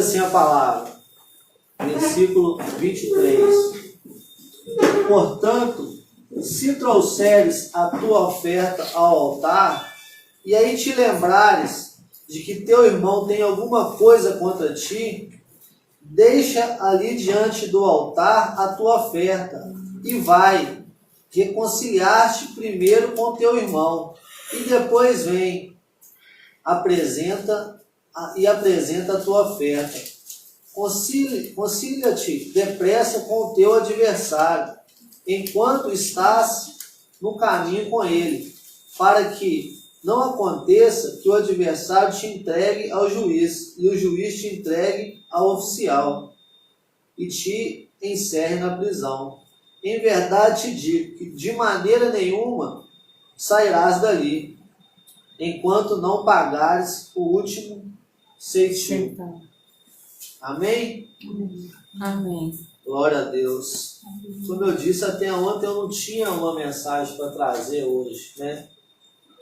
assim a palavra, versículo 23. Portanto, se trouxeres a tua oferta ao altar, e aí te lembrares de que teu irmão tem alguma coisa contra ti, deixa ali diante do altar a tua oferta, e vai reconciliar-te primeiro com teu irmão, e depois vem, apresenta a tua oferta. Concilia-te depressa com o teu adversário, enquanto estás no caminho com ele, para que não aconteça que o adversário te entregue ao juiz, e o juiz te entregue ao oficial, e te encerre na prisão. Em verdade te digo que de maneira nenhuma sairás dali, enquanto não pagares o último ceitil. Amém? Amém. Glória a Deus. Como eu disse, até ontem eu não tinha uma mensagem para trazer hoje, né?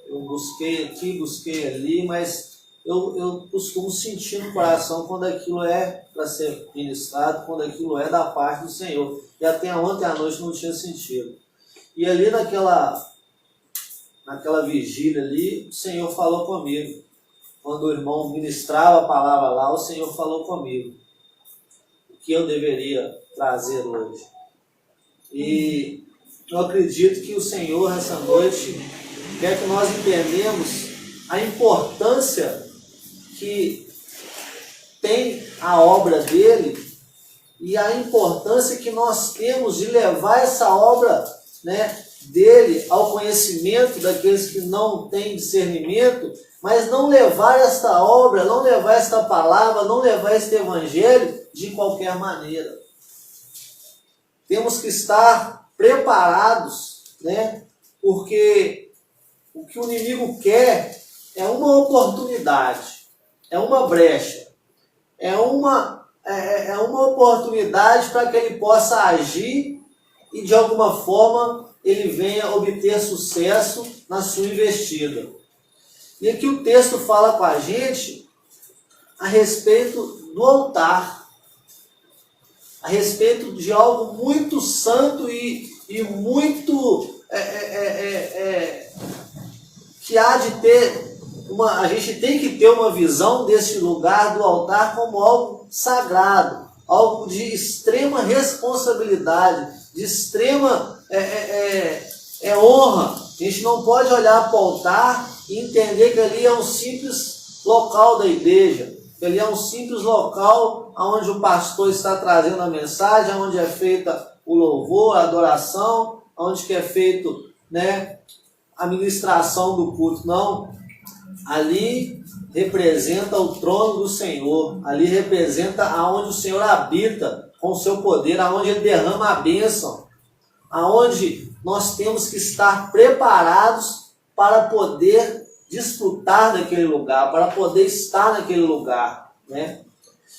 Eu busquei aqui, busquei ali, mas eu costumo sentir no coração quando aquilo é para ser ministrado, quando aquilo é da parte do Senhor. E até ontem à noite não tinha sentido. E ali naquela vigília ali, o Senhor falou comigo. Quando o irmão ministrava a palavra lá, o Senhor falou comigo o que eu deveria trazer hoje. E eu acredito que o Senhor, essa noite, quer que nós entendamos a importância que tem a obra dele e a importância que nós temos de levar essa obra, né, dele ao conhecimento daqueles que não têm discernimento, mas não levar esta obra, não levar esta palavra, não levar este evangelho de qualquer maneira. Temos que estar preparados, né, porque o que o inimigo quer é uma oportunidade, é uma brecha, é uma oportunidade para que ele possa agir e de alguma forma ele venha obter sucesso na sua investida. E aqui o texto fala com a gente a respeito do altar, a respeito de algo muito santo e muito que há de ter a gente tem que ter uma visão desse lugar do altar como algo sagrado, algo de extrema responsabilidade, de extrema honra. A gente não pode olhar para o altar e entender que ali é um simples local da igreja, que ali é um simples local onde o pastor está trazendo a mensagem, onde é feita o louvor, a adoração, onde que é feito, né, a ministração do culto. Não, ali representa o trono do Senhor, ali representa aonde o Senhor habita com o seu poder, aonde ele derrama a bênção, aonde nós temos que estar preparados para poder desfrutar daquele lugar, para poder estar naquele lugar, né?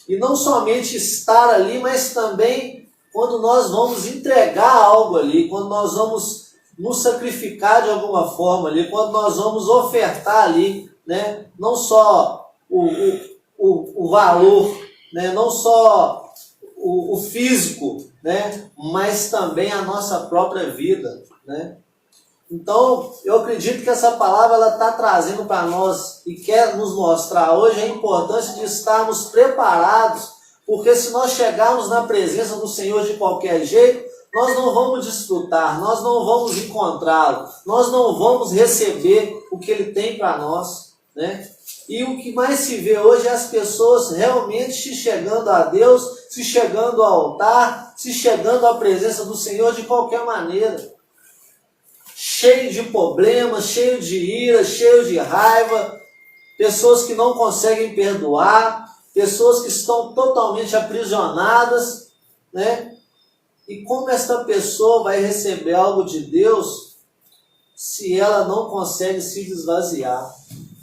E não somente estar ali, mas também quando nós vamos entregar algo ali, quando nós vamos nos sacrificar de alguma forma ali, quando nós vamos ofertar ali, né? Não só o valor, né? Não só o físico, né? Mas também a nossa própria vida, né? Então, eu acredito que essa palavra está trazendo para nós e quer nos mostrar hoje a importância de estarmos preparados, porque se nós chegarmos na presença do Senhor de qualquer jeito, nós não vamos desfrutar, nós não vamos encontrá-lo, nós não vamos receber o que ele tem para nós, né? E o que mais se vê hoje é as pessoas realmente se chegando a Deus, se chegando ao altar, se chegando à presença do Senhor de qualquer maneira. Cheio de problemas, cheio de ira, cheio de raiva, pessoas que não conseguem perdoar, pessoas que estão totalmente aprisionadas, né? E como esta pessoa vai receber algo de Deus se ela não consegue se esvaziar?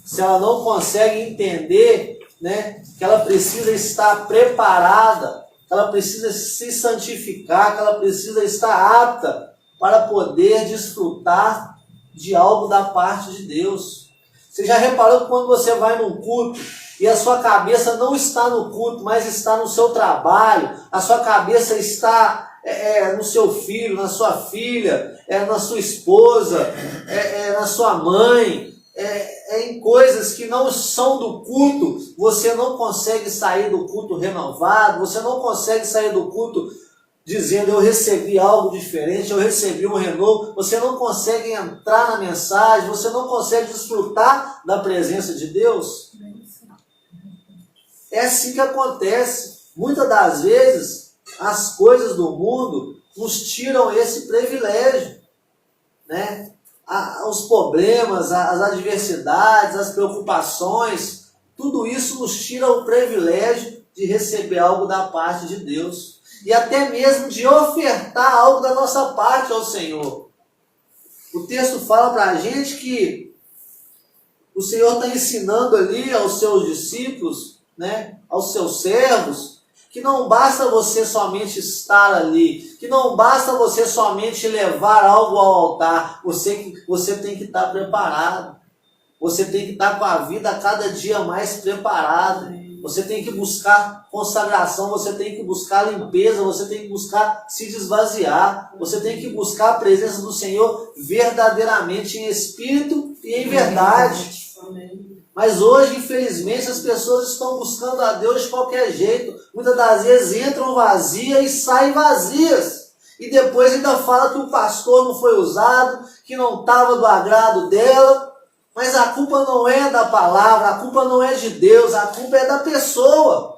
Se ela não consegue entender, né, que ela precisa estar preparada, que ela precisa se santificar, que ela precisa estar apta para poder desfrutar de algo da parte de Deus. Você já reparou que quando você vai num culto e a sua cabeça não está no culto, mas está no seu trabalho, a sua cabeça está no seu filho, na sua filha, na sua esposa, na sua mãe, em coisas que não são do culto, você não consegue sair do culto renovado, você não consegue sair do culto dizendo eu recebi algo diferente, eu recebi um renovo, você não consegue entrar na mensagem, você não consegue desfrutar da presença de Deus. É assim que acontece. Muitas das vezes, as coisas do mundo nos tiram esse privilégio, né? Os problemas, as adversidades, as preocupações, tudo isso nos tira o privilégio de receber algo da parte de Deus. E até mesmo de ofertar algo da nossa parte ao Senhor. O texto fala para a gente que o Senhor está ensinando ali aos seus discípulos, né, aos seus servos, que não basta você somente estar ali, que não basta você somente levar algo ao altar, você tem que estar preparado, você tem que estar com a vida a cada dia mais preparada, você tem que buscar consagração, você tem que buscar limpeza, você tem que buscar se desvaziar, você tem que buscar a presença do Senhor verdadeiramente em espírito e em verdade. Mas hoje, infelizmente, as pessoas estão buscando a Deus de qualquer jeito. Muitas das vezes entram vazias e saem vazias. E depois ainda fala que o pastor não foi usado, que não estava do agrado dela. Mas a culpa não é da palavra, a culpa não é de Deus, a culpa é da pessoa.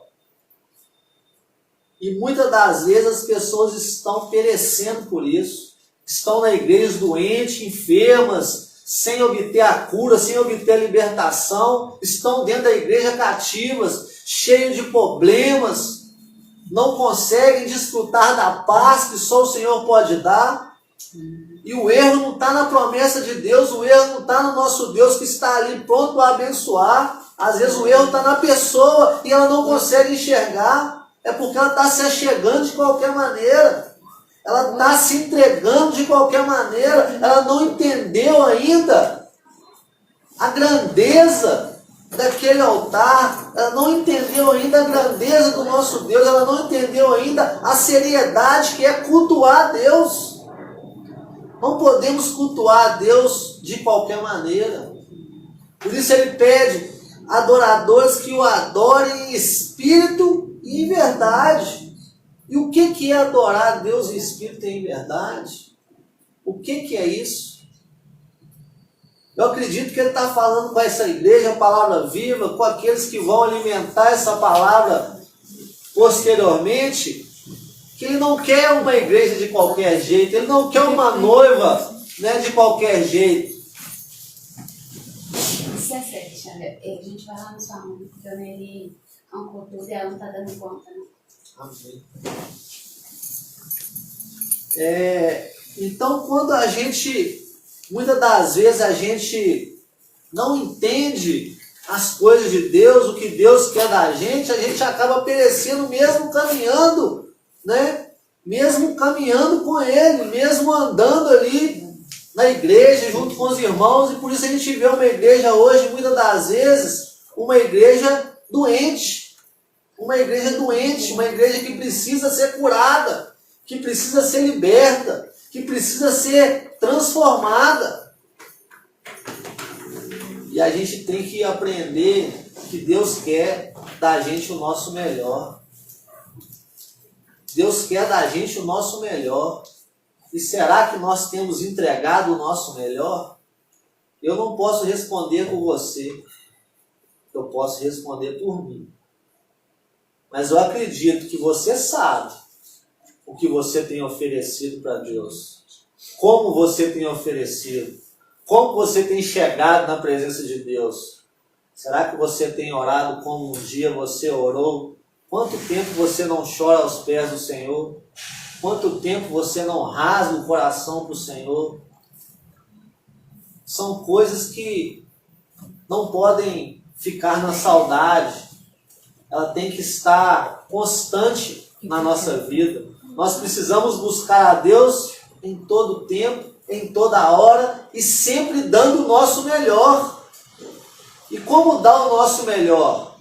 E muitas das vezes as pessoas estão perecendo por isso. Estão na igreja doentes, enfermas, sem obter a cura, sem obter a libertação, estão dentro da igreja cativas, cheios de problemas, não conseguem desfrutar da paz que só o Senhor pode dar. E o erro não está na promessa de Deus, o erro não está no nosso Deus que está ali pronto a abençoar. Às vezes o erro está na pessoa e ela não consegue enxergar, é porque ela está se achegando de qualquer maneira. Ela está se entregando de qualquer maneira. Ela não entendeu ainda a grandeza daquele altar. Ela não entendeu ainda a grandeza do nosso Deus. Ela não entendeu ainda a seriedade que é cultuar a Deus. Não podemos cultuar a Deus de qualquer maneira. Por isso ele pede adoradores que o adorem em espírito e em verdade. E o que é adorar a Deus em espírito e em verdade? O que é isso? Eu acredito que ele está falando com essa igreja, a palavra viva, com aqueles que vão alimentar essa palavra posteriormente, que ele não quer uma igreja de qualquer jeito, ele não quer uma noiva, né, de qualquer jeito. Isso é certo, Xavier. A gente vai lá no salão, porque ele ancou tudo e ela não está dando conta, né? Amém. Então, quando a gente, muitas das vezes a gente não entende as coisas de Deus, o que Deus quer da gente, a gente acaba perecendo mesmo caminhando, né? Mesmo caminhando com Ele, mesmo andando ali na igreja junto com os irmãos, e por isso a gente vê uma igreja hoje, muitas das vezes, uma igreja doente. Uma igreja doente, uma igreja que precisa ser curada, que precisa ser liberta, que precisa ser transformada. E a gente tem que aprender que Deus quer da gente o nosso melhor. Deus quer da gente o nosso melhor. E será que nós temos entregado o nosso melhor? Eu não posso responder por você. Eu posso responder por mim. Mas eu acredito que você sabe o que você tem oferecido para Deus. Como você tem oferecido. Como você tem chegado na presença de Deus. Será que você tem orado como um dia você orou? Quanto tempo você não chora aos pés do Senhor? Quanto tempo você não rasga o coração para o Senhor? São coisas que não podem ficar na saudade. Ela tem que estar constante na nossa vida. Nós precisamos buscar a Deus em todo tempo, em toda hora e sempre dando o nosso melhor. E como dar o nosso melhor?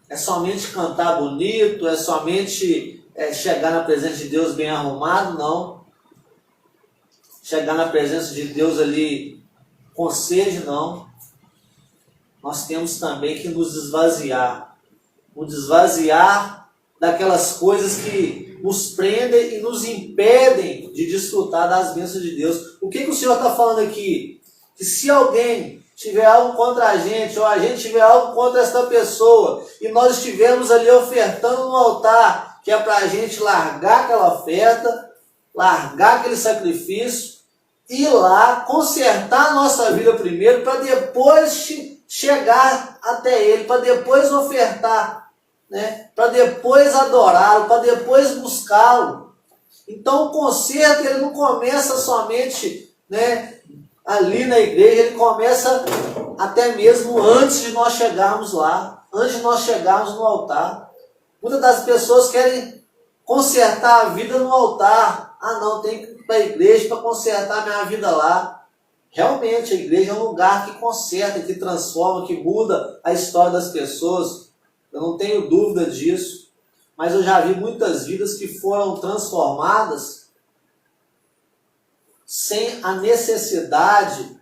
é somente cantar bonito, é somente chegar na presença de Deus bem arrumado, não. Chegar na presença de Deus ali com sede, não. Nós temos também que nos esvaziar daquelas coisas que nos prendem e nos impedem de desfrutar das bênçãos de Deus. O que o Senhor está falando aqui? Que se alguém tiver algo contra a gente, ou a gente tiver algo contra esta pessoa, e nós estivermos ali ofertando no altar, que é para a gente largar aquela oferta, largar aquele sacrifício, ir lá, consertar a nossa vida primeiro, para depois chegar até Ele, para depois ofertar, né? Para depois adorá-lo, para depois buscá-lo. Então o conserto ele não começa somente, né, ali na igreja, ele começa até mesmo antes de nós chegarmos lá, antes de nós chegarmos no altar. Muitas das pessoas querem consertar a vida no altar. Ah não, tem que ir para a igreja para consertar minha vida lá. Realmente a igreja é um lugar que conserta, que transforma, que muda a história das pessoas. Eu não tenho dúvida disso. Mas eu já vi muitas vidas que foram transformadas sem a necessidade,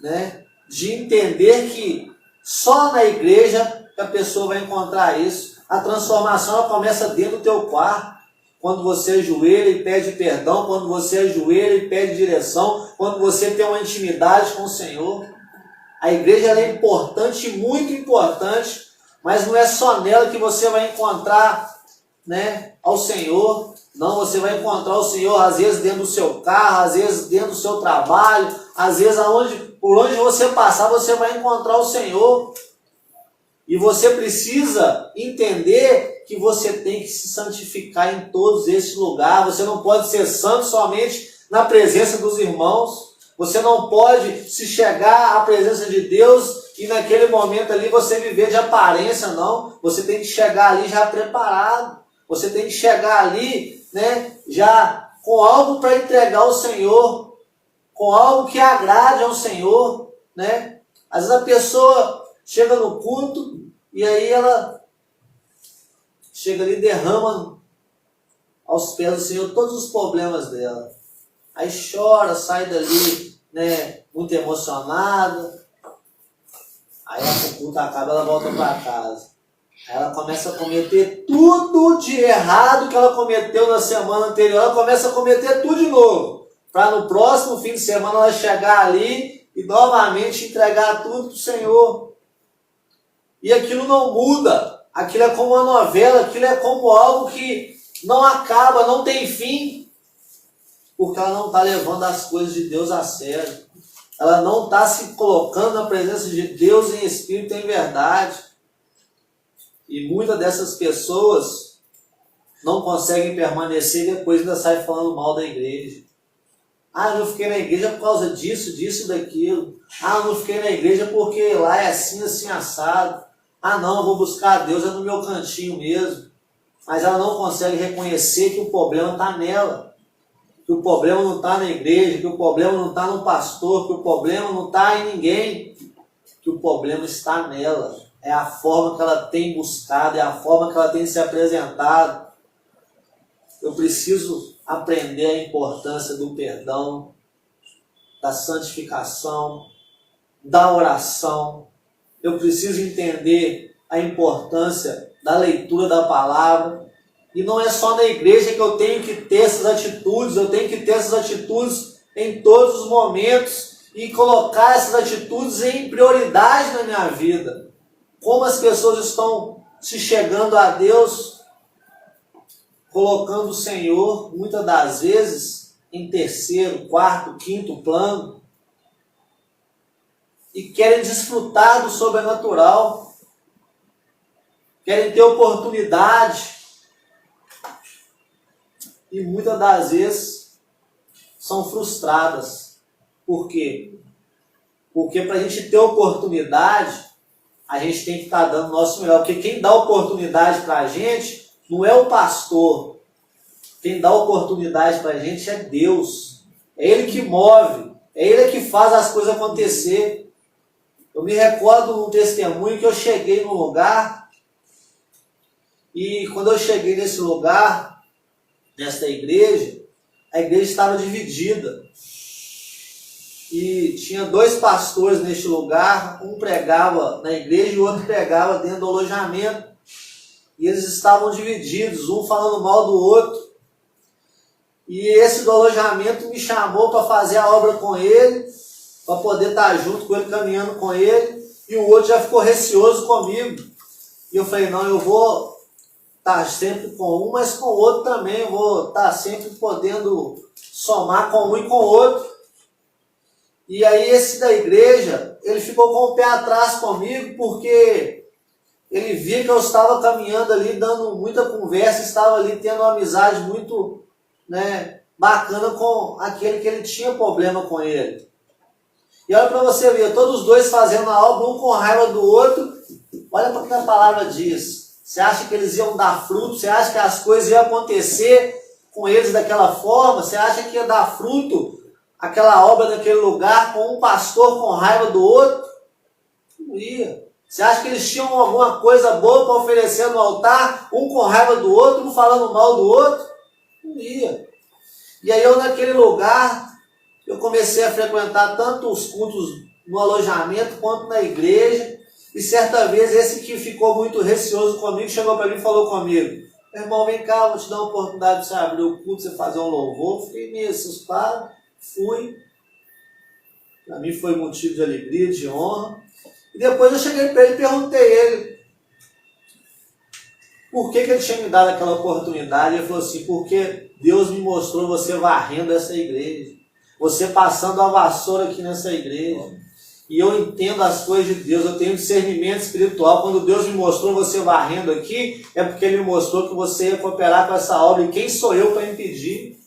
né, de entender que só na igreja que a pessoa vai encontrar isso. A transformação ela começa dentro do teu quarto. Quando você ajoelha e pede perdão, quando você ajoelha e pede direção, quando você tem uma intimidade com o Senhor. A igreja ela é importante, muito importante, mas não é só nela que você vai encontrar, né, ao Senhor. Não, você vai encontrar o Senhor às vezes dentro do seu carro, às vezes dentro do seu trabalho, às vezes por onde você passar você vai encontrar o Senhor. E você precisa entender que você tem que se santificar em todos esses lugares. Você não pode ser santo somente na presença dos irmãos. Você não pode se chegar à presença de Deus e naquele momento ali você viver de aparência, não. Você tem que chegar ali já preparado. Você tem que chegar ali, né, já com algo para entregar ao Senhor, com algo que agrade ao Senhor, né? Às vezes a pessoa chega no culto e aí ela chega ali e derrama aos pés do Senhor todos os problemas dela. Aí chora, sai dali, né, muito emocionada. Aí o culto acaba, ela volta para casa. Aí ela começa a cometer tudo de errado que ela cometeu na semana anterior. Ela começa a cometer tudo de novo. Para no próximo fim de semana ela chegar ali e novamente entregar tudo para o Senhor. E aquilo não muda. Aquilo é como uma novela, aquilo é como algo que não acaba, não tem fim. Porque ela não está levando as coisas de Deus a sério. Ela não está se colocando na presença de Deus em espírito e em verdade. E muitas dessas pessoas não conseguem permanecer e depois ainda saem falando mal da igreja. Ah, eu não fiquei na igreja por causa disso, disso, daquilo. Ah, eu não fiquei na igreja porque lá é assim, assim, assado. Ah, não, eu vou buscar a Deus, é no meu cantinho mesmo. Mas ela não consegue reconhecer que o problema está nela. Que o problema não está na igreja, que o problema não está no pastor, que o problema não está em ninguém. Que o problema está nela. É a forma que ela tem buscado, é a forma que ela tem se apresentado. Eu preciso aprender a importância do perdão, da santificação, da oração. Eu preciso entender a importância da leitura da palavra. E não é só na igreja que eu tenho que ter essas atitudes, eu tenho que ter essas atitudes em todos os momentos e colocar essas atitudes em prioridade na minha vida. Como as pessoas estão se chegando a Deus, colocando o Senhor, muitas das vezes, em terceiro, quarto, quinto plano, e querem desfrutar do sobrenatural, querem ter oportunidade, e muitas das vezes são frustradas. Por quê? Porque para a gente ter oportunidade, a gente tem que estar dando o nosso melhor. Porque quem dá oportunidade para a gente não é o pastor. Quem dá oportunidade para a gente é Deus. É Ele que move. É Ele que faz as coisas acontecer. Eu me recordo de um testemunho que eu cheguei num lugar E quando eu cheguei nesse lugar, nesta igreja, a igreja estava dividida. E tinha 2 pastores neste lugar, um pregava na igreja e o outro pregava dentro do alojamento. E eles estavam divididos, um falando mal do outro. E esse do alojamento me chamou para fazer a obra com ele, para poder estar junto com ele, caminhando com ele. E o outro já ficou receoso comigo. E eu falei, não, eu vou estar sempre com um, mas com o outro também. Eu vou estar sempre podendo somar com um e com o outro. E aí esse da igreja, ele ficou com o pé atrás comigo, porque ele via que eu estava caminhando ali, dando muita conversa, estava ali tendo uma amizade muito, bacana com aquele que ele tinha problema com ele. E olha para você ver, todos os dois fazendo a obra, um com raiva do outro. Olha para o que a palavra diz. Você acha que eles iam dar fruto? Você acha que as coisas iam acontecer com eles daquela forma? Você acha que ia dar fruto aquela obra naquele lugar com um pastor com raiva do outro? Não ia. Você acha que eles tinham alguma coisa boa para oferecer no altar, um com raiva do outro, um falando mal do outro? Não ia. E aí eu naquele lugar, eu comecei a frequentar tanto os cultos no alojamento quanto na igreja. E certa vez esse que ficou muito receoso comigo, chegou para mim e falou comigo, meu irmão, vem cá, vou te dar uma oportunidade de você abrir o culto, você fazer um louvor. Fiquei meio assustado, fui. Para mim foi motivo de alegria, de honra. E depois eu cheguei para ele e perguntei a ele por que ele tinha me dado aquela oportunidade. Ele falou assim, porque Deus me mostrou você varrendo essa igreja, você passando a vassoura aqui nessa igreja. E eu entendo as coisas de Deus, eu tenho discernimento espiritual. Quando Deus me mostrou você varrendo aqui, é porque Ele me mostrou que você ia cooperar com essa obra. E quem sou eu para impedir?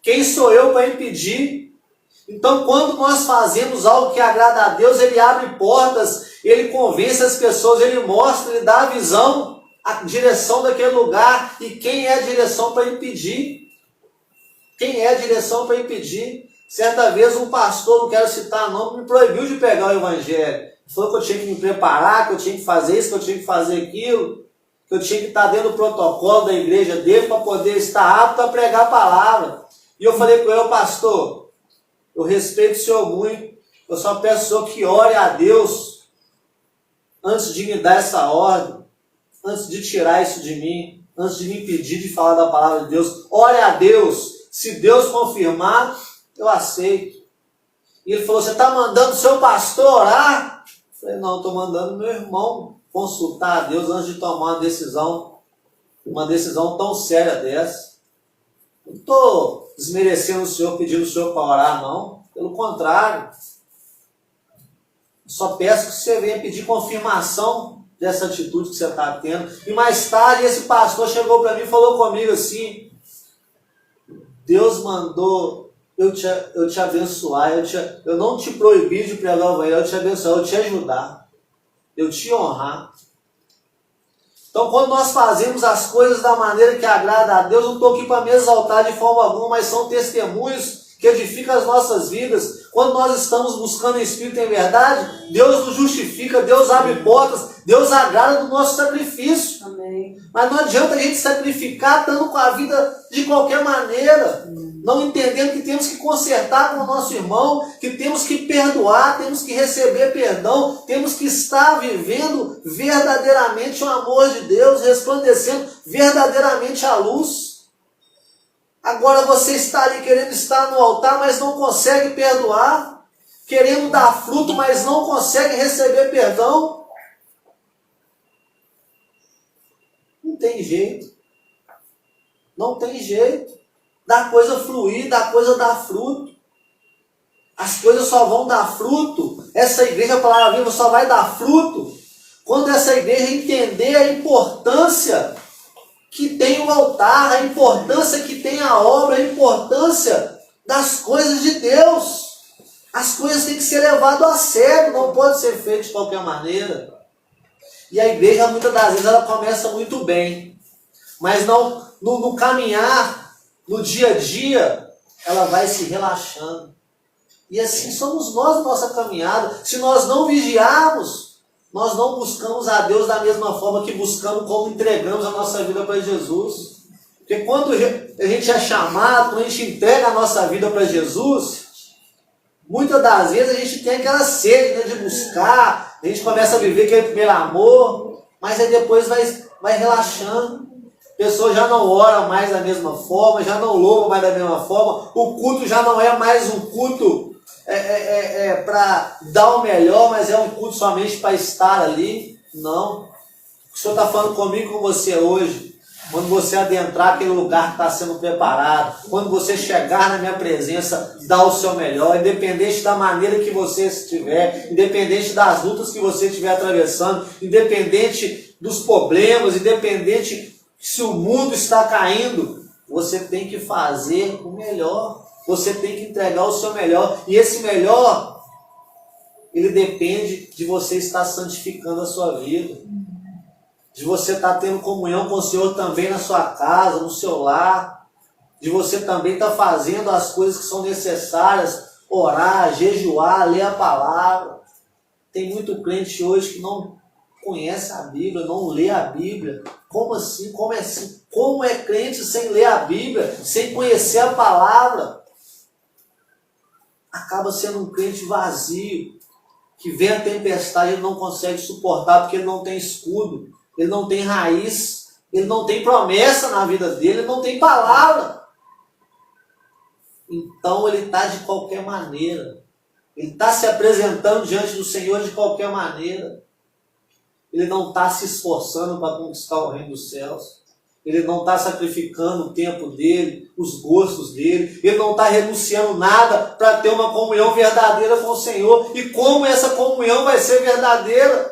Quem sou eu para impedir? Então, quando nós fazemos algo que agrada a Deus, Ele abre portas, Ele convence as pessoas, Ele mostra, Ele dá a visão, a direção daquele lugar. E quem é a direção para impedir? Quem é a direção para impedir? Certa vez um pastor, não quero citar nome, me proibiu de pegar o evangelho. Falou que eu tinha que me preparar, que eu tinha que fazer isso, que eu tinha que fazer aquilo, que eu tinha que estar dentro do protocolo da igreja dele para poder estar apto a pregar a palavra. E eu falei com ele, pastor, eu respeito o senhor muito, eu só peço ao senhor que ore a Deus antes de me dar essa ordem, antes de tirar isso de mim, antes de me impedir de falar da palavra de Deus. Ore a Deus, se Deus confirmar, eu aceito. E ele falou, você está mandando o seu pastor orar? Eu falei, não, estou mandando meu irmão consultar a Deus antes de tomar uma decisão tão séria dessa. Não estou desmerecendo o senhor, pedindo o senhor para orar, não. Pelo contrário. Só peço que você venha pedir confirmação dessa atitude que você está tendo. E mais tarde esse pastor chegou para mim e falou comigo assim, Deus mandou eu te abençoar, eu não te proibi de pregar o evangelho, eu te abençoar, eu te ajudar, eu te honrar. Então, quando nós fazemos as coisas da maneira que agrada a Deus, não estou aqui para me exaltar de forma alguma, mas são testemunhos que edificam as nossas vidas. Quando nós estamos buscando o Espírito em verdade, Deus nos justifica, Deus abre portas, Deus agrada do nosso sacrifício. Amém. Mas não adianta a gente sacrificar estando com a vida de qualquer maneira, não entendendo que temos que consertar com o nosso irmão, que temos que perdoar, temos que receber perdão, temos que estar vivendo verdadeiramente o amor de Deus, resplandecendo verdadeiramente a luz. Agora você está ali querendo estar no altar, mas não consegue perdoar, querendo dar fruto, mas não consegue receber perdão. Não tem jeito. Não tem jeito. Da coisa fluir, da coisa dar fruto. As coisas só vão dar fruto. Essa igreja, a palavra viva, só vai dar fruto quando essa igreja entender a importância que tem o altar, a importância que tem a obra, a importância das coisas de Deus. As coisas têm que ser levadas a sério, não pode ser feito de qualquer maneira. E a igreja, muitas das vezes, ela começa muito bem, mas no caminhar, no dia a dia, ela vai se relaxando. E assim somos nós na nossa caminhada. Se nós não vigiarmos, Nós não buscamos a Deus da mesma forma que buscamos como entregamos a nossa vida para Jesus. Porque quando a gente é chamado, quando a gente entrega a nossa vida para Jesus, muitas das vezes a gente tem aquela sede, né, de buscar, a gente começa a viver aquele primeiro amor, mas aí depois vai relaxando. A pessoa já não ora mais da mesma forma, já não louva mais da mesma forma, o culto já não é mais um culto para dar o melhor, mas é um culto somente para estar ali. Não. O Senhor está falando comigo, com você hoje. Quando você adentrar aquele lugar que está sendo preparado, quando você chegar na minha presença, dá o seu melhor, independente da maneira que você estiver, independente das lutas que você estiver atravessando, independente dos problemas, independente se o mundo está caindo, você tem que fazer o melhor, você tem que entregar o seu melhor, e esse melhor, ele depende de você estar santificando a sua vida, de você estar tendo comunhão com o Senhor também na sua casa, no seu lar, de você também estar fazendo as coisas que são necessárias, orar, jejuar, ler a palavra. Tem muito crente hoje que não conhece a Bíblia, não lê a Bíblia. Como assim? Como é assim? Como é crente sem ler a Bíblia, sem conhecer a palavra? Acaba sendo um crente vazio, que vem a tempestade e ele não consegue suportar porque ele não tem escudo. Ele não tem raiz, ele não tem promessa na vida dele, ele não tem palavra. Então ele está de qualquer maneira. Ele está se apresentando diante do Senhor de qualquer maneira. Ele não está se esforçando para conquistar o reino dos céus. Ele não está sacrificando o tempo dele, os gostos dele. Ele não está renunciando nada para ter uma comunhão verdadeira com o Senhor. E como essa comunhão vai ser verdadeira?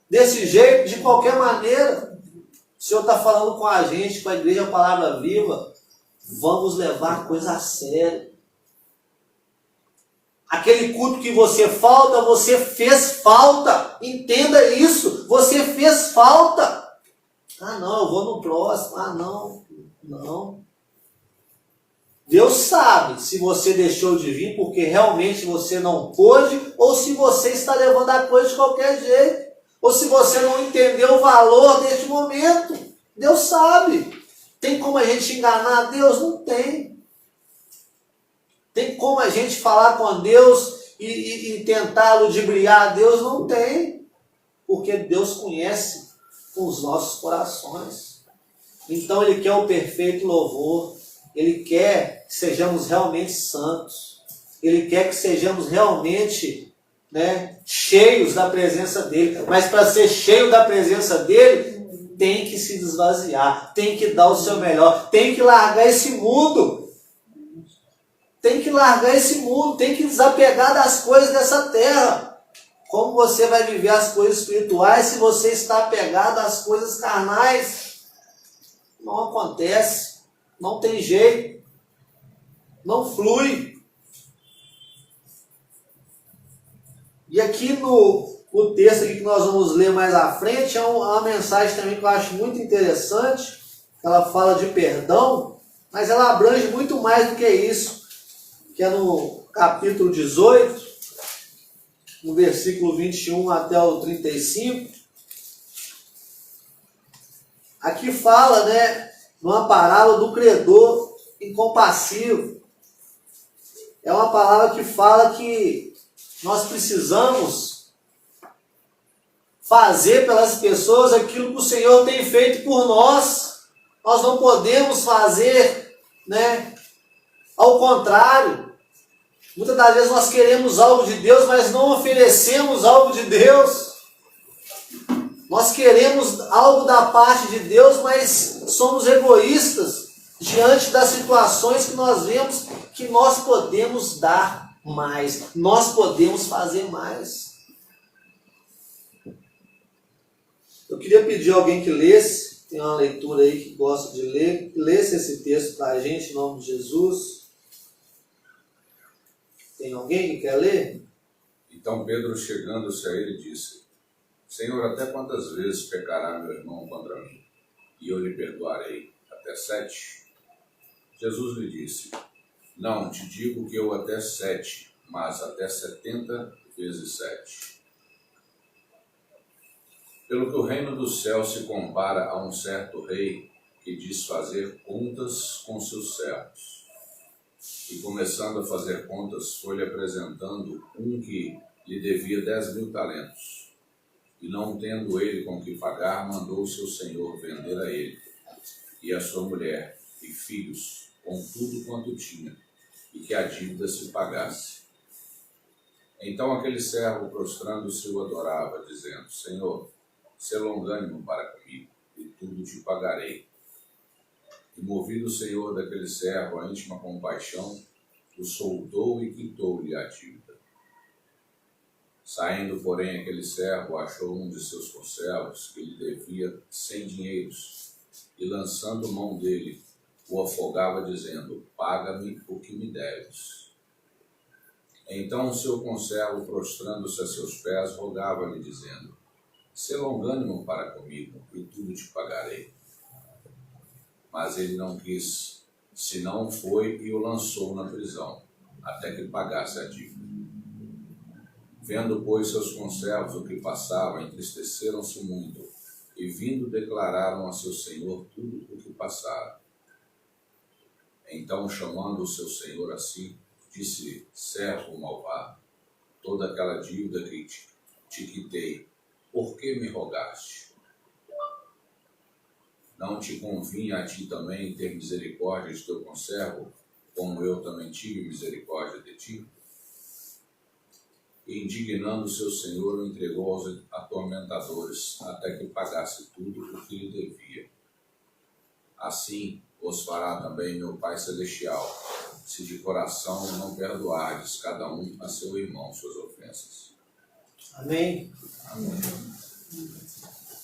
Desse jeito, de qualquer maneira. O Senhor está falando com a gente, com a igreja Palavra Viva. Vamos levar a coisa a sério. Aquele culto que você falta, você fez falta. Entenda isso. Você fez falta. Ah, não, eu vou no próximo. Ah, não. Não. Deus sabe se você deixou de vir porque realmente você não pôde ou se você está levando a coisa de qualquer jeito. Ou se você não entendeu o valor deste momento. Deus sabe. Tem como a gente enganar a Deus? Não tem. Tem como a gente falar com Deus e tentar ludibriar a Deus? Não tem. Porque Deus conhece os nossos corações. Então Ele quer o perfeito louvor. Ele quer que sejamos realmente santos. Ele quer que sejamos realmente cheios da presença dele, mas para ser cheio da presença dele, tem que se desvaziar, tem que dar o seu melhor, tem que largar esse mundo, tem que largar esse mundo, tem que desapegar das coisas dessa terra. Como você vai viver as coisas espirituais se você está apegado às coisas carnais? Não acontece, não tem jeito, não flui. E aqui no texto aqui que nós vamos ler mais à frente, é uma mensagem também que eu acho muito interessante. Ela fala de perdão, mas ela abrange muito mais do que isso. Que é no capítulo 18, no versículo 21 até o 35. Aqui fala, numa parábola do credor incompassivo. É uma palavra que fala que nós precisamos fazer pelas pessoas aquilo que o Senhor tem feito por nós. Nós não podemos fazer, ao contrário. Muitas das vezes nós queremos algo de Deus, mas não oferecemos algo de Deus. Nós queremos algo da parte de Deus, mas somos egoístas diante das situações que nós vemos que nós podemos dar mais, nós podemos fazer mais. Eu queria pedir a alguém que lesse, tem uma leitura aí que gosta de ler, que lesse esse texto para a gente, em nome de Jesus. Tem alguém que quer ler? Então Pedro, chegando-se a ele, disse: Senhor, até quantas vezes pecará meu irmão contra mim, e eu lhe perdoarei? Até 7? Jesus lhe disse: Não te digo que eu até 7, mas até 70 vezes 7. Pelo que o reino dos céus se compara a um certo rei que diz fazer contas com seus servos. E começando a fazer contas, foi-lhe apresentando um que lhe devia 10.000 talentos. E não tendo ele com que pagar, mandou o seu senhor vender a ele, e a sua mulher, e filhos, com tudo quanto tinha, e que a dívida se pagasse. Então aquele servo, prostrando-se, o adorava, dizendo: Senhor, sê longânimo para comigo, e tudo te pagarei. E movido o Senhor daquele servo a íntima compaixão, o soldou e quitou-lhe a dívida. Saindo, porém, aquele servo achou um de seus conservos que lhe devia 100 dinheiros, e lançando mão dele, o afogava, dizendo: Paga-me o que me deves. Então o seu conservo, prostrando-se a seus pés, rogava-lhe, dizendo: Sê longânimo para comigo, e tudo te pagarei. Mas ele não quis, senão foi e o lançou na prisão, até que pagasse a dívida. Vendo, pois, seus conservos o que passava, entristeceram-se muito, e vindo declararam a seu senhor tudo o que passara. Então, chamando o seu senhor a si, disse-lhe: Servo malvado, toda aquela dívida que te quitei, por que me rogaste? Não te convinha a ti também ter misericórdia de teu conservo, como eu também tive misericórdia de ti? E indignando o seu senhor, o entregou aos atormentadores, até que pagasse tudo o que lhe devia. Assim vos fará também meu Pai Celestial, se de coração não perdoardes cada um a seu irmão suas ofensas. Amém? Amém.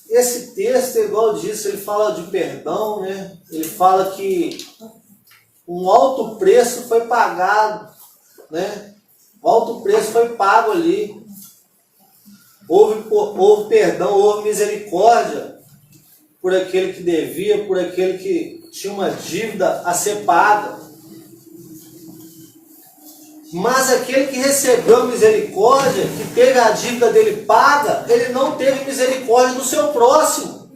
Esse texto, igual eu disse, ele fala de perdão, né? Ele fala que um alto preço foi pagado, né? O alto preço foi pago ali. Houve perdão, houve misericórdia por aquele que devia, por aquele que tinha uma dívida a ser paga. Mas aquele que recebeu misericórdia, que teve a dívida dele paga, ele não teve misericórdia do seu próximo.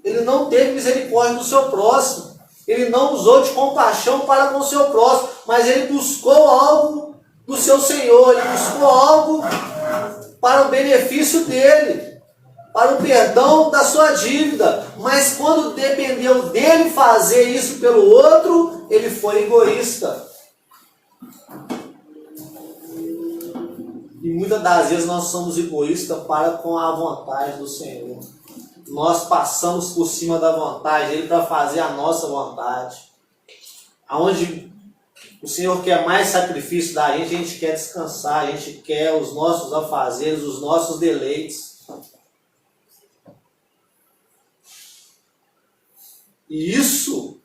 Ele não teve misericórdia do seu próximo. Ele não usou de compaixão para com o seu próximo, mas ele buscou algo do seu Senhor, ele buscou algo para o benefício dele, para o perdão da sua dívida. Mas quando dependeu dele fazer isso pelo outro, ele foi egoísta. E muitas das vezes nós somos egoístas para com a vontade do Senhor. Nós passamos por cima da vontade dele para fazer a nossa vontade. Aonde o Senhor quer mais sacrifício da gente, a gente quer descansar, a gente quer os nossos afazeres, os nossos deleites. E isso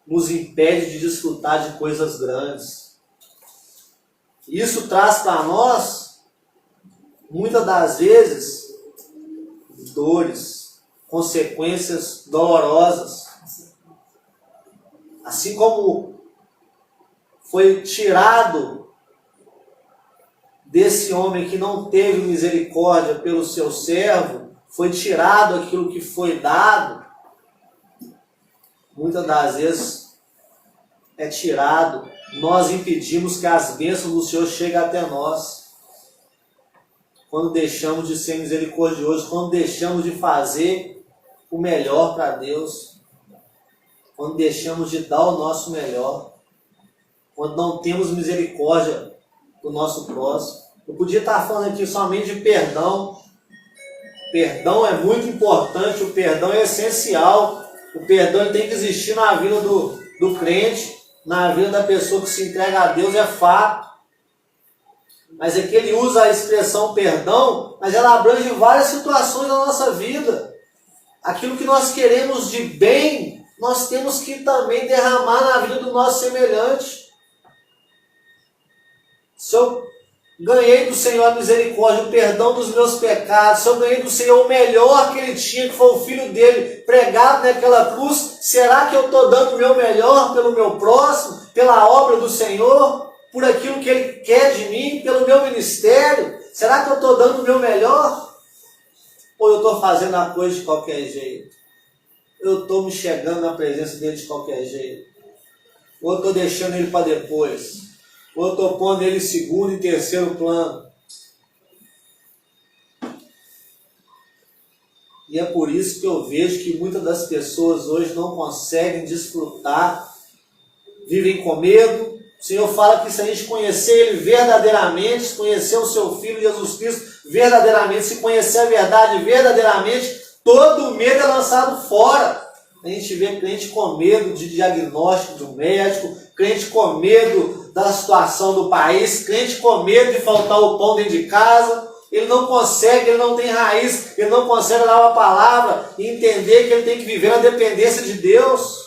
nos impede de desfrutar de coisas grandes. Isso traz para nós, muitas das vezes, dores, consequências dolorosas. Assim como foi tirado desse homem que não teve misericórdia pelo seu servo, foi tirado aquilo que foi dado, muitas das vezes é tirado. Nós impedimos que as bênçãos do Senhor cheguem até nós. Quando deixamos de ser misericordiosos, quando deixamos de fazer o melhor para Deus, quando deixamos de dar o nosso melhor, quando não temos misericórdia do nosso próximo. Eu podia estar falando aqui somente de perdão. Perdão é muito importante, o perdão é essencial. O perdão tem que existir na vida do crente, na vida da pessoa que se entrega a Deus, é fato. Mas é que ele usa a expressão perdão, mas ela abrange várias situações da nossa vida. Aquilo que nós queremos de bem, nós temos que também derramar na vida do nosso semelhante. Se eu ganhei do Senhor a misericórdia, o perdão dos meus pecados, se eu ganhei do Senhor o melhor que Ele tinha, que foi o Filho dele, pregado naquela cruz, será que eu estou dando o meu melhor pelo meu próximo, pela obra do Senhor, por aquilo que Ele quer de mim, pelo meu ministério? Será que eu estou dando o meu melhor? Ou eu estou fazendo a coisa de qualquer jeito? Eu estou me chegando na presença dele de qualquer jeito? Ou eu estou deixando ele para depois? Ou eu estou pondo ele em segundo e terceiro plano? E é por isso que eu vejo que muitas das pessoas hoje não conseguem desfrutar, vivem com medo. O Senhor fala que se a gente conhecer Ele verdadeiramente, se conhecer o Seu Filho Jesus Cristo verdadeiramente, se conhecer a verdade verdadeiramente, todo medo é lançado fora. A gente vê crente com medo de diagnóstico do médico, crente com medo da situação do país, crente com medo de faltar o pão dentro de casa. Ele não consegue, ele não tem raiz, ele não consegue olhar uma palavra e entender que ele tem que viver na dependência de Deus,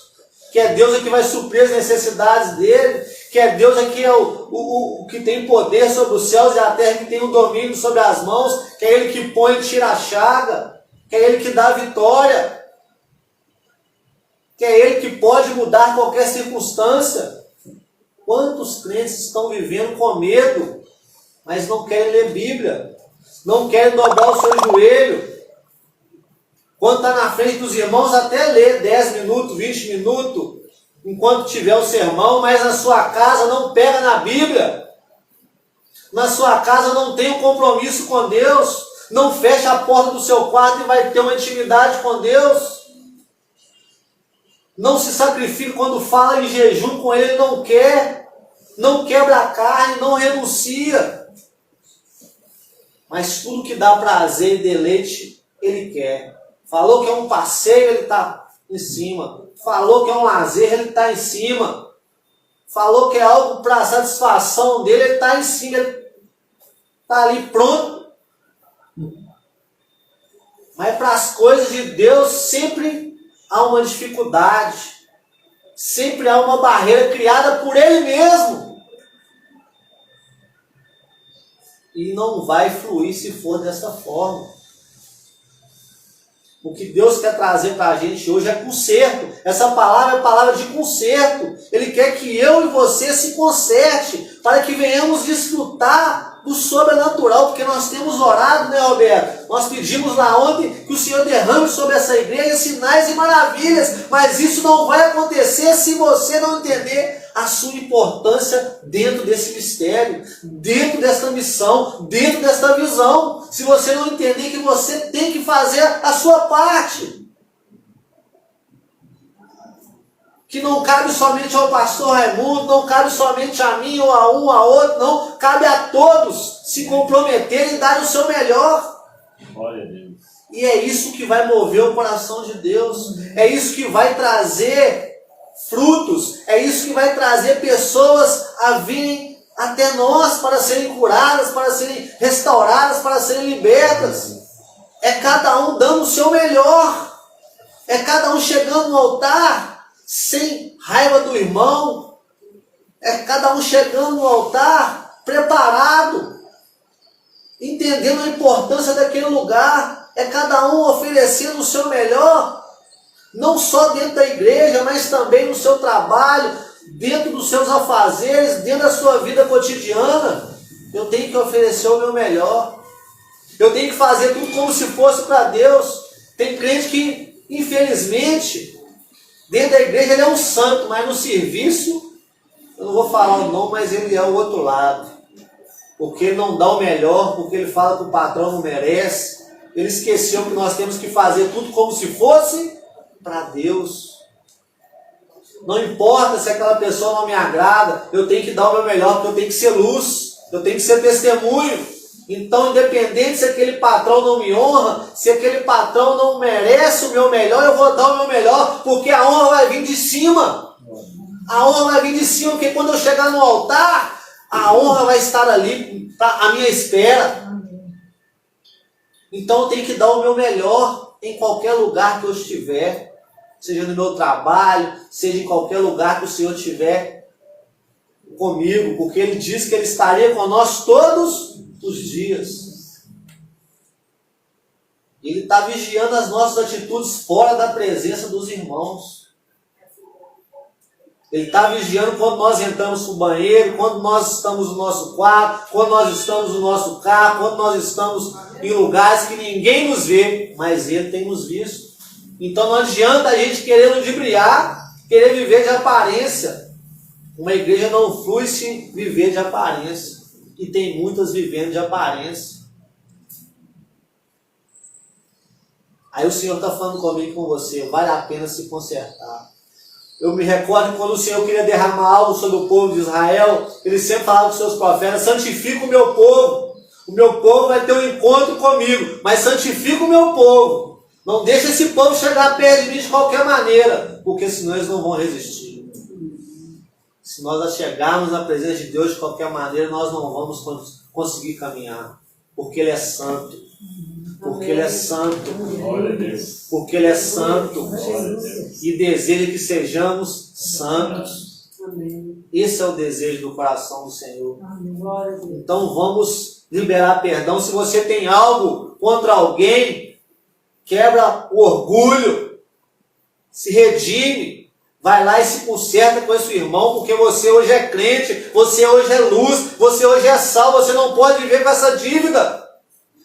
que é Deus que vai suprir as necessidades dele, que é Deus que é o que tem poder sobre os céus e a terra, que tem o domínio sobre as mãos, que é Ele que põe e tira a chaga, que é Ele que dá a vitória, que é Ele que pode mudar qualquer circunstância. Quantos crentes estão vivendo com medo, mas não querem ler Bíblia, não querem dobrar o seu joelho? Quando está na frente dos irmãos, até lê 10 minutos, 20 minutos, enquanto tiver o sermão, mas na sua casa não pega na Bíblia. Na sua casa não tem um compromisso com Deus. Não fecha a porta do seu quarto e vai ter uma intimidade com Deus. Não se sacrifica quando fala em jejum com Ele, não quer. Não quebra a carne, não renuncia. Mas tudo que dá prazer e deleite, Ele quer. Falou que é um passeio, Ele está em cima. Falou que é um lazer, Ele está em cima. Falou que é algo para satisfação dele, Ele está em cima. Ele está ali pronto. Mas para as coisas de Deus sempre há uma dificuldade. Sempre há uma barreira criada por Ele mesmo. E não vai fluir se for dessa forma. O que Deus quer trazer para a gente hoje é conserto. Essa palavra é palavra de conserto. Ele quer que eu e você se conserte, para que venhamos desfrutar do sobrenatural, porque nós temos orado, né, Roberto? Nós pedimos lá ontem que o Senhor derrame sobre essa igreja sinais e maravilhas, mas isso não vai acontecer se você não entender a sua importância dentro desse mistério, dentro desta missão, dentro desta visão. Se você não entender que você tem que fazer a sua parte, que não cabe somente ao pastor Raimundo, não cabe somente a mim ou a um, a outro, não, cabe a todos se comprometerem e dar o seu melhor. Glória a Deus. E é isso que vai mover o coração de Deus, é isso que vai trazer frutos, é isso que vai trazer pessoas a virem até nós para serem curadas, para serem restauradas, para serem libertas. É cada um dando o seu melhor, é cada um chegando no altar sem raiva do irmão, é cada um chegando no altar preparado, entendendo a importância daquele lugar, é cada um oferecendo o seu melhor, não só dentro da igreja, mas também no seu trabalho, dentro dos seus afazeres, dentro da sua vida cotidiana. Eu tenho que oferecer o meu melhor, eu tenho que fazer tudo como se fosse para Deus. Tem crente que, infelizmente, dentro da igreja ele é um santo, mas no serviço, eu não vou falar o nome, mas ele é o outro lado. Porque ele não dá o melhor, porque ele fala que o patrão não merece. Ele esqueceu que nós temos que fazer tudo como se fosse para Deus. Não importa se aquela pessoa não me agrada, eu tenho que dar o meu melhor, porque eu tenho que ser luz, eu tenho que ser testemunho. Então, independente se aquele patrão não me honra, se aquele patrão não merece o meu melhor, eu vou dar o meu melhor, porque a honra vai vir de cima. A honra vai vir de cima, porque quando eu chegar no altar, a honra vai estar ali à minha espera. Então, eu tenho que dar o meu melhor em qualquer lugar que eu estiver, seja no meu trabalho, seja em qualquer lugar que o Senhor estiver comigo, porque Ele disse que Ele estaria conosco todos os dias. Ele está vigiando as nossas atitudes fora da presença dos irmãos. Ele está vigiando quando nós entramos no banheiro, quando nós estamos no nosso quarto, quando nós estamos no nosso carro, quando nós estamos em lugares que ninguém nos vê, mas Ele tem nos visto. Então não adianta a gente querer ludibriar, querer viver de aparência. Uma igreja não flui se viver de aparência. E tem muitas vivendo de aparência. Aí o Senhor está falando comigo e com você, vale a pena se consertar. Eu me recordo quando o Senhor queria derramar algo sobre o povo de Israel, Ele sempre falava com seus profetas, santifica o meu povo. O meu povo vai ter um encontro comigo, mas santifica o meu povo. Não deixa esse povo chegar perto de mim de qualquer maneira, porque senão eles não vão resistir. Se nós chegarmos na presença de Deus de qualquer maneira, nós não vamos conseguir caminhar, porque Ele é santo. Porque Ele é santo. Porque Ele é santo. E deseja que sejamos santos. Esse é o desejo do coração do Senhor. Então vamos liberar perdão. Se você tem algo contra alguém, quebra o orgulho, se redime. Vai lá e se conserta com esse irmão, porque você hoje é crente, você hoje é luz, você hoje é sal, você não pode viver com essa dívida.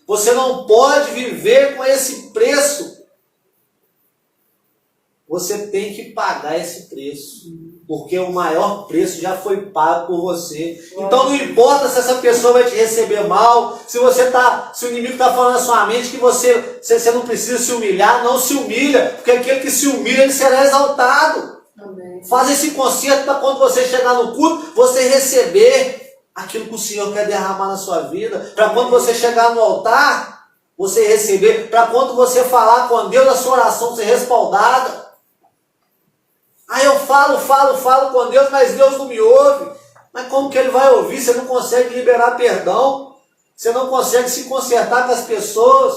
Você não pode viver com esse preço. Você tem que pagar esse preço, porque o maior preço já foi pago por você. Então não importa se essa pessoa vai te receber mal, se o inimigo está falando na sua mente que você não precisa se humilhar, não se humilha, porque aquele que se humilha, ele será exaltado. Faz esse concerto para quando você chegar no culto, você receber aquilo que o Senhor quer derramar na sua vida. Para quando você chegar no altar, você receber. Para quando você falar com Deus, a sua oração ser respaldada. Aí eu falo com Deus, mas Deus não me ouve. Mas como que Ele vai ouvir? Você não consegue liberar perdão. Você não consegue se consertar com as pessoas.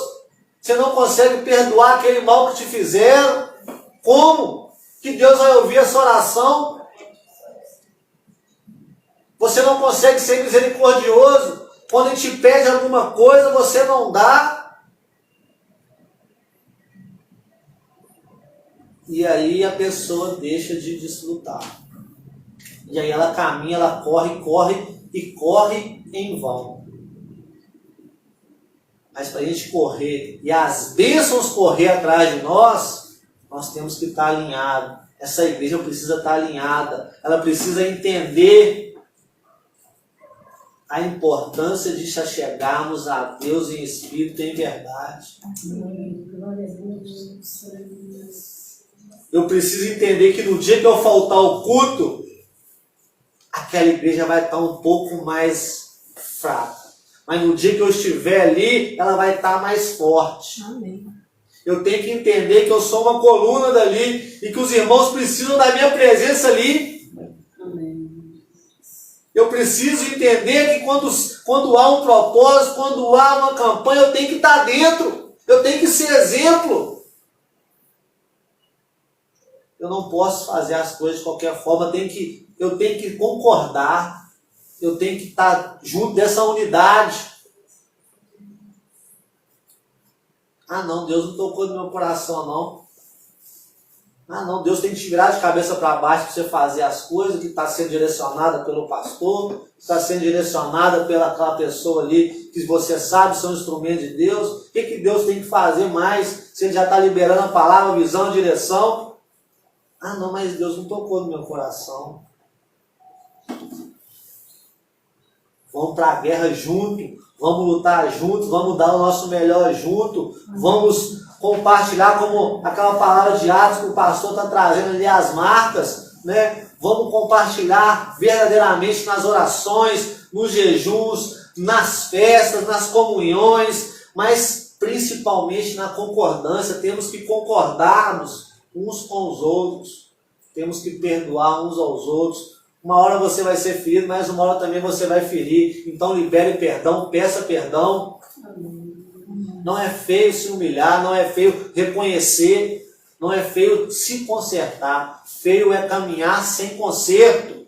Você não consegue perdoar aquele mal que te fizeram. Como que Deus vai ouvir essa oração? Você não consegue ser misericordioso. Quando Ele te pede alguma coisa, você não dá. E aí a pessoa deixa de desfrutar. E aí ela caminha, ela corre em vão. Mas para a gente correr e as bênçãos correr atrás de nós temos que estar alinhados. Essa igreja precisa estar alinhada. Ela precisa entender a importância de chegarmos a Deus em espírito e em verdade. Eu preciso entender que no dia que eu faltar ao culto, aquela igreja vai estar um pouco mais fraca. Mas no dia que eu estiver ali, ela vai estar mais forte. Amém. Eu tenho que entender que eu sou uma coluna dali e que os irmãos precisam da minha presença ali. Amém. Eu preciso entender que quando há um propósito, quando há uma campanha, eu tenho que estar dentro. Eu tenho que ser exemplo. Eu não posso fazer as coisas de qualquer forma. Eu tenho que concordar. Eu tenho que estar junto dessa unidade. Ah não, Deus não tocou no meu coração não. Ah não, Deus tem que te virar de cabeça para baixo para você fazer as coisas que está sendo direcionada pelo pastor, que está sendo direcionada pelaquela pessoa ali, que você sabe são instrumentos de Deus. O que Deus tem que fazer mais, se Ele já está liberando a palavra, a visão, a direção? Ah não, mas Deus não tocou no meu coração. Vamos para a guerra junto. Vamos lutar juntos, vamos dar o nosso melhor junto, vamos compartilhar como aquela palavra de Atos que o pastor está trazendo ali, as marcas, né? Vamos compartilhar verdadeiramente nas orações, nos jejuns, nas festas, nas comunhões, mas principalmente na concordância. Temos que concordarmos uns com os outros, temos que perdoar uns aos outros. Uma hora você vai ser ferido, mas uma hora também você vai ferir. Então libere perdão, peça perdão. Não é feio se humilhar, não é feio reconhecer, não é feio se consertar. Feio é caminhar sem conserto.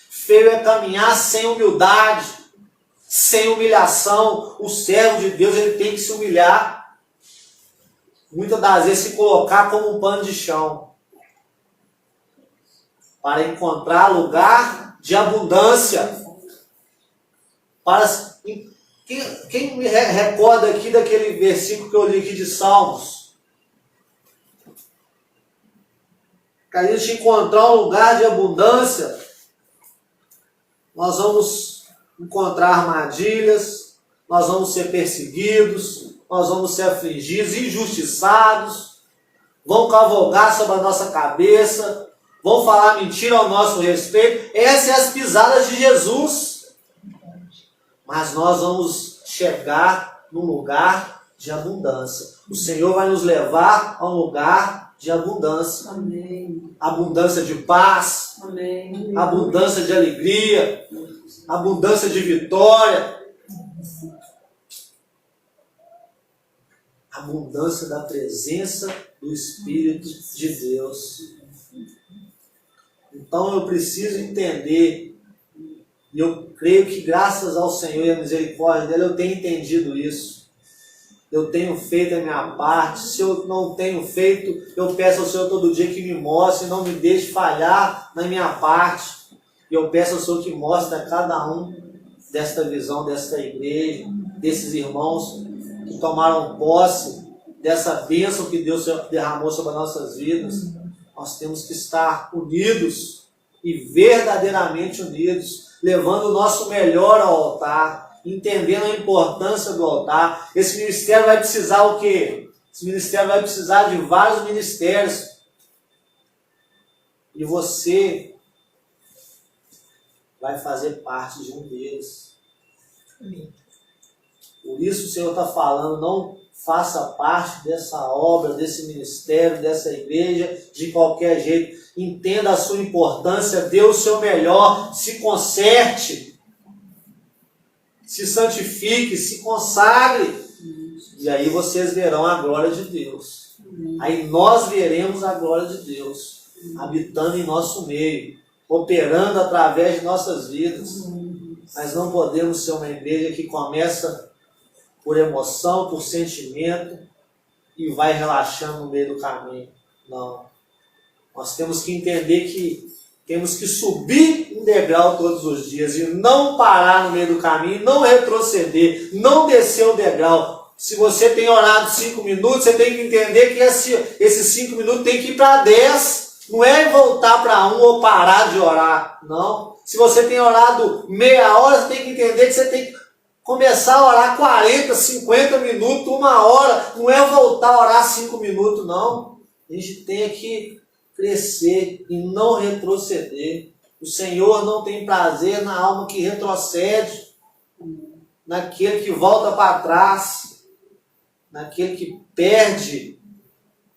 Feio é caminhar sem humildade, sem humilhação. O servo de Deus, ele tem que se humilhar. Muitas das vezes se colocar como um pano de chão. para encontrar lugar de abundância. Quem me recorda aqui daquele versículo que eu li aqui de Salmos? Que a gente encontrar um lugar de abundância, nós vamos encontrar armadilhas, nós vamos ser perseguidos, nós vamos ser afligidos, injustiçados, vão cavalgar sobre a nossa cabeça, vão falar mentira ao nosso respeito. Essas são as pisadas de Jesus. Mas nós vamos chegar num lugar de abundância. O Senhor vai nos levar a um lugar de abundância. Amém. Abundância de paz, Amém. abundância de alegria, abundância de vitória, abundância da presença do Espírito de Deus. Então eu preciso entender, e eu creio que graças ao Senhor e à misericórdia dele eu tenho entendido isso. Eu tenho feito a minha parte. Se eu não tenho feito, eu peço ao Senhor todo dia que me mostre, não me deixe falhar na minha parte. E eu peço ao Senhor que mostre a cada um desta visão, desta igreja, desses irmãos que tomaram posse dessa bênção que Deus derramou sobre as nossas vidas. Nós temos que estar unidos e verdadeiramente unidos, levando o nosso melhor ao altar, entendendo a importância do altar. Esse ministério vai precisar o quê? Esse ministério vai precisar de vários ministérios. E você vai fazer parte de um deles. Por isso o Senhor está falando, não faça parte dessa obra, desse ministério, dessa igreja, de qualquer jeito. Entenda a sua importância, dê o seu melhor, se conserte, se santifique, se consagre. E aí vocês verão a glória de Deus. Aí nós veremos a glória de Deus, habitando em nosso meio, operando através de nossas vidas. Mas não podemos ser uma igreja que começa por emoção, por sentimento e vai relaxando no meio do caminho. Não. Nós temos que entender que temos que subir um degrau todos os dias e não parar no meio do caminho, não retroceder, não descer o degrau. Se você tem orado 5 minutos, você tem que entender que esses 5 minutos tem que ir para 10. Não é voltar para 1 ou parar de orar. Não. Se você tem orado meia hora, você tem que entender que você tem que começar a orar 40, 50 minutos, 1 hora. Não é voltar a orar 5 minutos, não. A gente tem que crescer e não retroceder. O Senhor não tem prazer na alma que retrocede, naquele que volta para trás, naquele que perde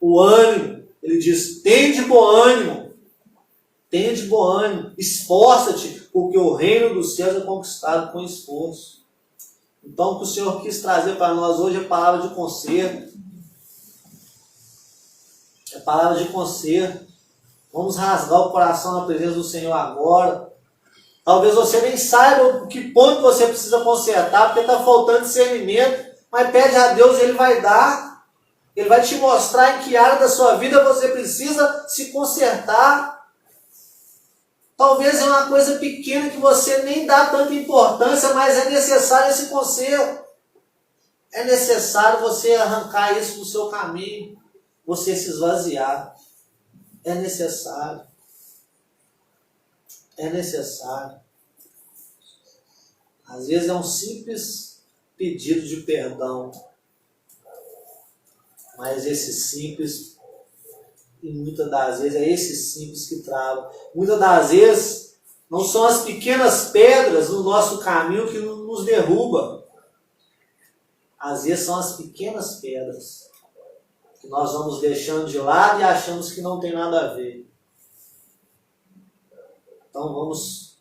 o ânimo. Ele diz, tende bom ânimo, esforça-te, porque o reino dos céus é conquistado com esforço. Então, o que o Senhor quis trazer para nós hoje é palavra de conserto. É palavra de conserto. Vamos rasgar o coração na presença do Senhor agora. Talvez você nem saiba o que ponto você precisa consertar, porque está faltando discernimento, mas pede a Deus e Ele vai dar. Ele vai te mostrar em que área da sua vida você precisa se consertar. Talvez é uma coisa pequena que você nem dá tanta importância, mas é necessário esse conserto. É necessário você arrancar isso do seu caminho, você se esvaziar. É necessário. É necessário. Às vezes é um simples pedido de perdão. Mas esse simples, e muitas das vezes é esse simples que trava. Muitas das vezes não são as pequenas pedras no nosso caminho que nos derruba. Às vezes são as pequenas pedras que nós vamos deixando de lado e achamos que não tem nada a ver. Então vamos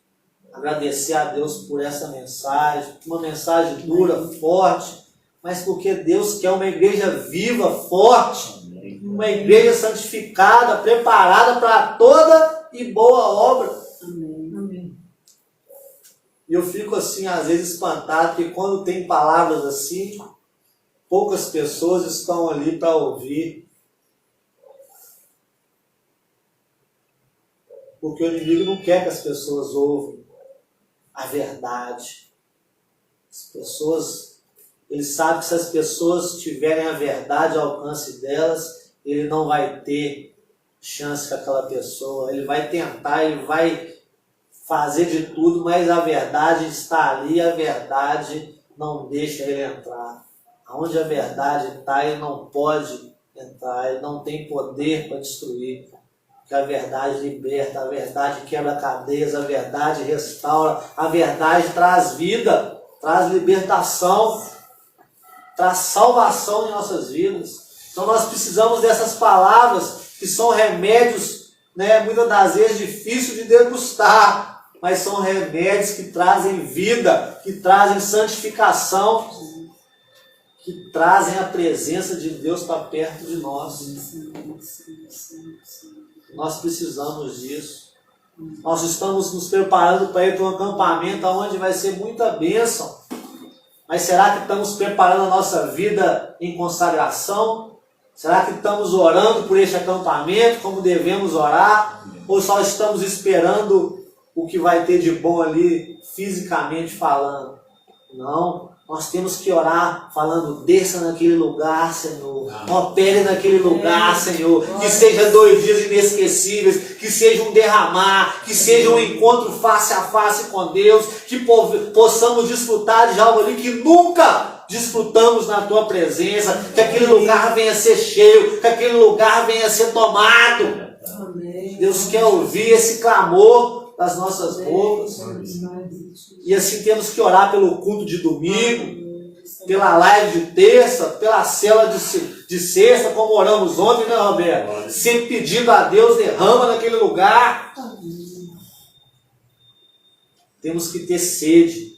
agradecer a Deus por essa mensagem, uma mensagem dura, forte, mas porque Deus quer uma igreja viva, forte, uma igreja santificada, preparada para toda e boa obra. Amém. E eu fico assim, às vezes espantado, porque quando tem palavras assim, poucas pessoas estão ali para ouvir. Porque o inimigo não quer que as pessoas ouvam a verdade. As pessoas, ele sabe que se as pessoas tiverem a verdade ao alcance delas, ele não vai ter chance com aquela pessoa. Ele vai tentar, ele vai fazer de tudo, mas a verdade está ali, a verdade não deixa ele entrar. Onde a verdade está, ele não pode entrar, ele não tem poder para destruir. Porque a verdade liberta, a verdade quebra cadeias, a verdade restaura, a verdade traz vida, traz libertação, traz salvação em nossas vidas. Então nós precisamos dessas palavras que são remédios, né, muitas das vezes difíceis de degustar, mas são remédios que trazem vida, que trazem santificação, que trazem a presença de Deus para perto de nós. Nós precisamos disso. Nós estamos nos preparando para ir para um acampamento onde vai ser muita bênção. Mas será que estamos preparando a nossa vida em consagração? Será que estamos orando por este acampamento como devemos orar? Ou só estamos esperando o que vai ter de bom ali, fisicamente falando? Não. Nós temos que orar falando, desça naquele lugar, Senhor. Opere naquele lugar, Senhor. Que seja 2 dias inesquecíveis, que seja um derramar, que seja um encontro face a face com Deus, que possamos desfrutar de algo ali que nunca desfrutamos na Tua presença, que aquele lugar venha a ser cheio, que aquele lugar venha a ser tomado. Deus quer ouvir esse clamor das nossas bocas. E assim temos que orar pelo culto de domingo, pela live de terça, pela cela de sexta, como oramos ontem, né, Roberto? Sempre pedindo a Deus, derrama naquele lugar. Temos que ter sede.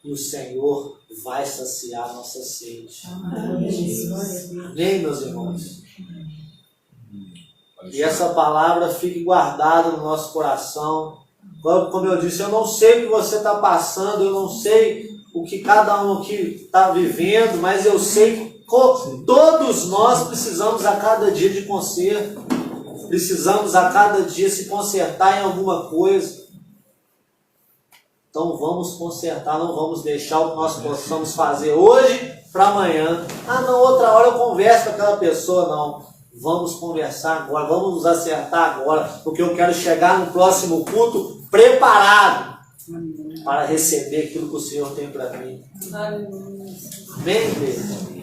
E o Senhor vai saciar a nossa sede. Amém, meus irmãos? E essa palavra fique guardada no nosso coração. Como eu disse, eu não sei o que você está passando, eu não sei o que cada um aqui está vivendo, mas eu sei que todos nós precisamos a cada dia de conserto. Precisamos a cada dia se consertar em alguma coisa. Então vamos consertar, não vamos deixar o que nós possamos fazer hoje para amanhã. Ah, não, outra hora eu converso com aquela pessoa, não. Vamos conversar agora, vamos nos acertar agora, porque eu quero chegar no próximo culto preparado para receber aquilo que o Senhor tem para mim. Amém, Deus?